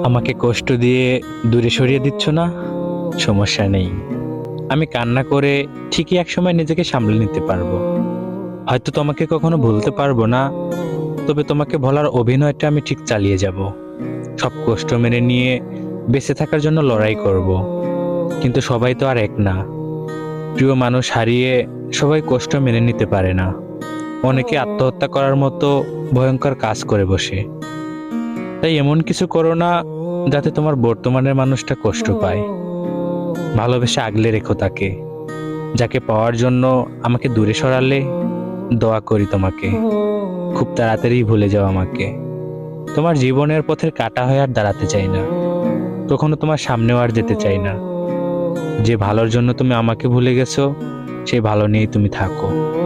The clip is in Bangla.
আমাকে কষ্ট দিয়ে দূরে সরিয়ে দিচ্ছ না? সমস্যা নেই। আমি কান্না করে ঠিকই একসময় নিজেকে সামলে নিতে পারবো। হয়তো তোমাকে কখনো ভুলতে পারবো না, তবে তোমাকে ভোলার অভিনয়টা আমি ঠিক চালিয়ে যাব। সব কষ্ট মেনে নিয়ে বেঁচে থাকার জন্য লড়াই করব। কিন্তু সবাই তো আর এক না। প্রিয় মানুষ হারিয়ে সবাই কষ্ট মেনে নিতে পারে না। অনেকে আত্মহত্যা করার মতো ভয়ঙ্কর কাজ করে বসে। তাই এমন কিছু করো না যাতে তোমার বর্তমানের মানুষটা কষ্ট পায়। ভালোবেসে আগলে রেখো তাকে। যাকে পাওয়ার জন্য আমাকে দূরে সরালে, দোয়া করি তোমাকে খুব তাড়াতাড়ি ভুলে যাও আমাকে। তোমার জীবনের পথের কাঁটা হয়ে আর দাঁড়াতে চাই না, কখনো তোমার সামনেও আর যেতে চাই না। যে ভালোর জন্য তুমি আমাকে ভুলে গেছো, সেই ভালো নিয়েই তুমি থাকো।